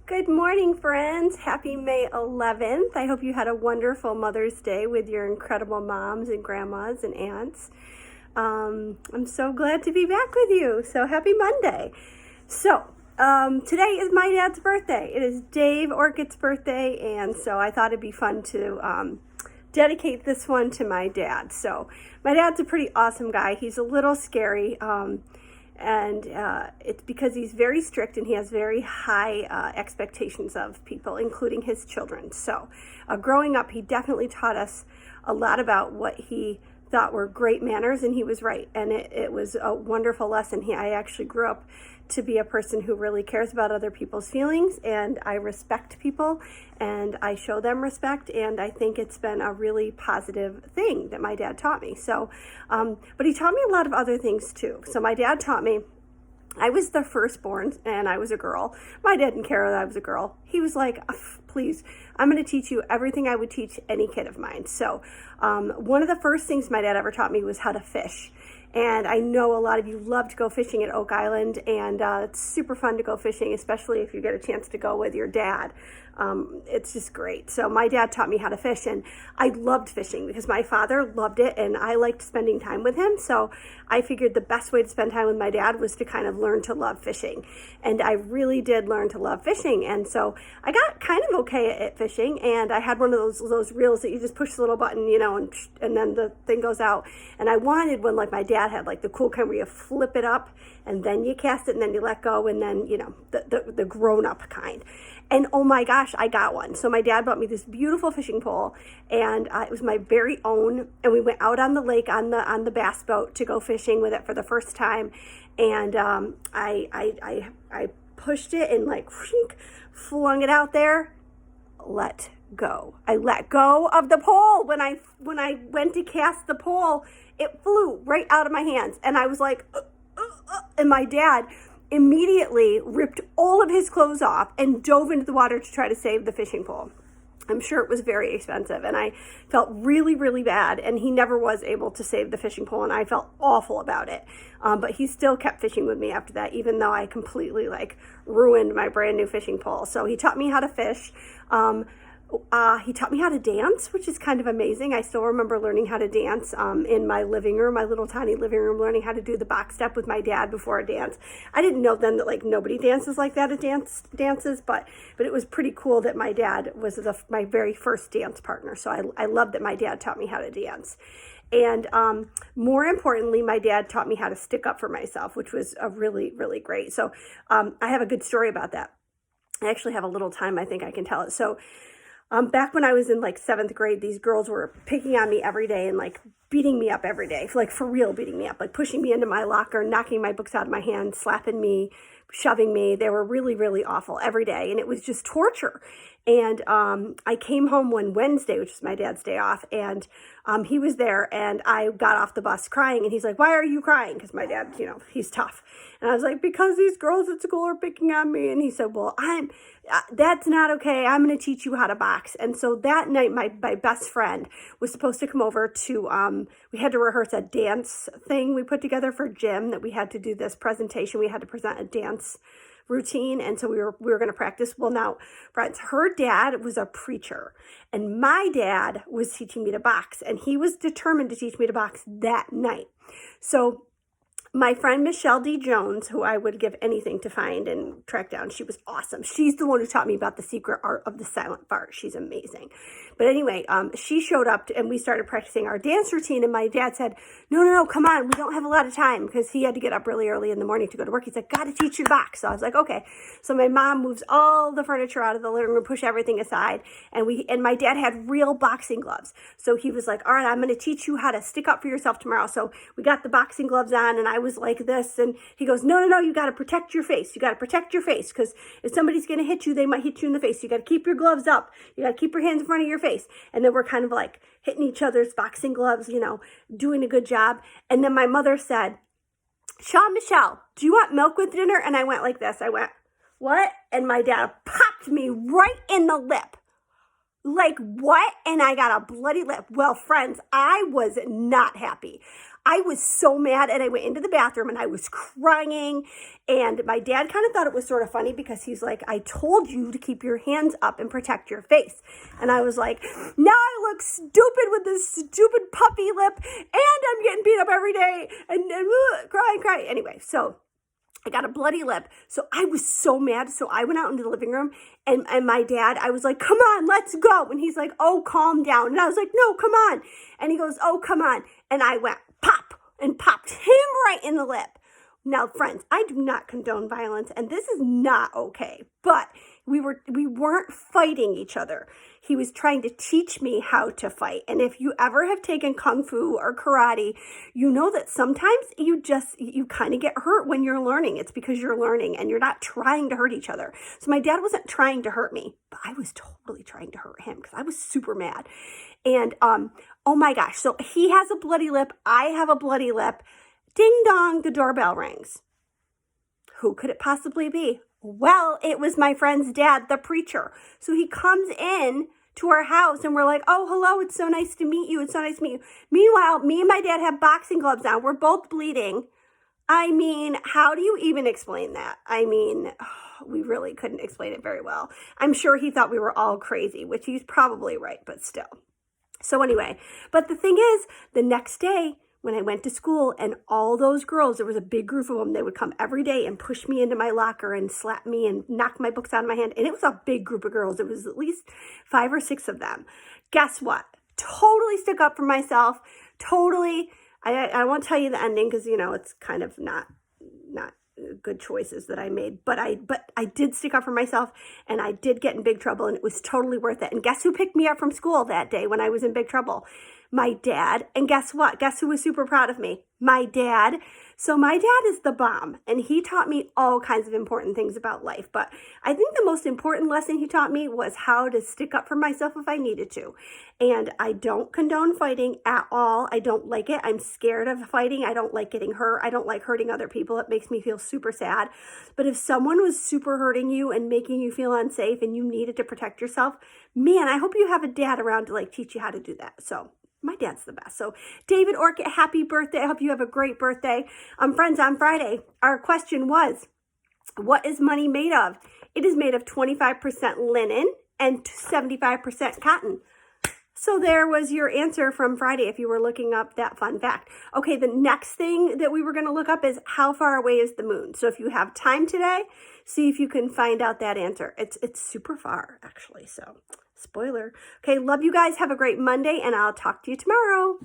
Good morning, friends. Happy May 11th. I hope you had a wonderful Mother's Day with your incredible moms and grandmas and aunts. I'm so glad to be back with you. So happy Monday. Today is my dad's birthday. It is Dave Orcutt's birthday, and so I thought it'd be fun to dedicate this one to my dad. So my dad's a pretty awesome guy. He's a little scary. And it's because he's very strict and he has very high expectations of people, including his children. So growing up, he definitely taught us a lot about what he thought were great manners, and he was right. And it was a wonderful lesson. I actually grew up to be a person who really cares about other people's feelings, and I respect people and I show them respect, and I think it's been a really positive thing that my dad taught me. But he taught me a lot of other things too. So my dad taught me, I was the firstborn and I was a girl. My dad didn't care that I was a girl. He was like, please, I'm going to teach you everything I would teach any kid of mine. So one of the first things my dad ever taught me was how to fish. And I know a lot of you love to go fishing at Oak Island, and it's super fun to go fishing, especially if you get a chance to go with your dad. It's just great. So my dad taught me how to fish, and I loved fishing because my father loved it and I liked spending time with him. So I figured the best way to spend time with my dad was to kind of learn to love fishing. And I really did learn to love fishing. And so I got kind of okay at fishing, and I had one of those reels that you just push the little button, and then the thing goes out. And I wanted one like my dad had, like the cool kind where you flip it up and then you cast it and then you let go, and then, the grown-up kind. And oh my gosh, I got one. So my dad bought me this beautiful fishing pole, and it was my very own. And we went out on the lake on the bass boat to go fishing with it for the first time. And I pushed it and like flung it out there. Let go. I let go of the pole when I went to cast the pole. It flew right out of my hands, and I was like, and my dad immediately ripped all of his clothes off and dove into the water to try to save the fishing pole. I'm sure it was very expensive, and I felt really, really bad, and he never was able to save the fishing pole, and I felt awful about it. But he still kept fishing with me after that, even though I completely ruined my brand new fishing pole. So he taught me how to fish. He taught me how to dance, which is kind of amazing. I still remember learning how to dance in my living room, my little tiny living room, learning how to do the box step with my dad before a dance. I didn't know then that nobody dances like that at dances, but it was pretty cool that my dad was my very first dance partner. So I love that my dad taught me how to dance. And more importantly, my dad taught me how to stick up for myself, which was a really, really great. So I have a good story about that. I actually have a little time, I think I can tell it. So back when I was in 7th grade, these girls were picking on me every day and beating me up every day, for real beating me up, pushing me into my locker, knocking my books out of my hand, slapping me, shoving me. They were really, really awful every day, and it was just torture. And I came home one Wednesday, which was my dad's day off, and he was there, and I got off the bus crying, and he's like, "Why are you crying?" Because my dad, he's tough. And I was like, "Because these girls at school are picking on me." And he said, "Well, that's not okay. I'm going to teach you how to box." And so that night, my best friend was supposed to come over to, we had to rehearse a dance thing we put together for gym, that we had to do this presentation. We had to present a dance routine, and so we were going to practice. Well, now, friends, her dad was a preacher, and my dad was teaching me to box, and he was determined to teach me to box that night. So my friend Michelle D. Jones, who I would give anything to find and track down, she was awesome. She's the one who taught me about the secret art of the silent fart. She's amazing. But anyway, she showed up and we started practicing our dance routine, and my dad said, no, come on, we don't have a lot of time, because he had to get up really early in the morning to go to work. He's like, "Got to teach you to box." So I was like, okay. So my mom moves all the furniture out of the living room, push everything aside, and my dad had real boxing gloves. So he was like, "All right, I'm going to teach you how to stick up for yourself tomorrow." So we got the boxing gloves on, and I was like this, and he goes, no, you got to protect your face. You got to protect your face, because if somebody's going to hit you, they might hit you in the face. You got to keep your gloves up. You got to keep your hands in front of your face. And then we're kind of hitting each other's boxing gloves, doing a good job. And then my mother said, Michelle, do you want milk with dinner?" And I went like this. I went, "What?" And my dad popped me right in the lip. Like, what? And I got a bloody lip. Well, friends, I was not happy. I was so mad, and I went into the bathroom and I was crying. And my dad kind of thought it was sort of funny because he's like, I told you to keep your hands up and protect your face. And I was like, now I look stupid with this stupid puppy lip, and I'm getting beat up every day and crying. Anyway, so I got a bloody lip. So I was so mad. So I went out into the living room, and my dad, I was like, come on, let's go. And he's like, oh, calm down. And I was like, no, come on. And he goes, oh, come on. And I went pop and popped him right in the lip. Now, friends, I do not condone violence, and this is not okay. But we weren't fighting each other. He was trying to teach me how to fight. And if you ever have taken kung fu or karate, you know that sometimes you kind of get hurt when you're learning. It's because you're learning and you're not trying to hurt each other. So my dad wasn't trying to hurt me, but I was totally trying to hurt him because I was super mad. And oh my gosh, so he has a bloody lip. I have a bloody lip. Ding dong, the doorbell rings. Who could it possibly be? Well, it was my friend's dad, the preacher. So he comes in to our house and we're like, oh, hello, it's so nice to meet you. It's so nice to meet you. Meanwhile, me and my dad have boxing gloves on. We're both bleeding. I mean, how do you even explain that? I mean, we really couldn't explain it very well. I'm sure he thought we were all crazy, which he's probably right, but still. So anyway, but the thing is, the next day, when I went to school and all those girls, there was a big group of them, they would come every day and push me into my locker and slap me and knock my books out of my hand. And it was a big group of girls. It was at least 5 or 6 of them. Guess what? Totally stuck up for myself. Totally. I won't tell you the ending because, you know, it's kind of not good choices that I made. But I did stick up for myself, and I did get in big trouble, and it was totally worth it. And guess who picked me up from school that day when I was in big trouble? My dad. And guess what? Guess who was super proud of me? My dad. So my dad is the bomb, and he taught me all kinds of important things about life. But I think the most important lesson he taught me was how to stick up for myself if I needed to. And I don't condone fighting at all. I don't like it. I'm scared of fighting. I don't like getting hurt. I don't like hurting other people. It makes me feel super sad. But if someone was super hurting you and making you feel unsafe and you needed to protect yourself, man, I hope you have a dad around to like teach you how to do that. So my dad's the best. So David Orchid, happy birthday. I hope you have a great birthday. Friends, on Friday, our question was, what is money made of? It is made of 25% linen and 75% cotton. So there was your answer from Friday if you were looking up that fun fact. Okay, the next thing that we were going to look up is how far away is the moon? So if you have time today, see if you can find out that answer. It's super far, actually, so spoiler. Okay, love you guys. Have a great Monday, and I'll talk to you tomorrow.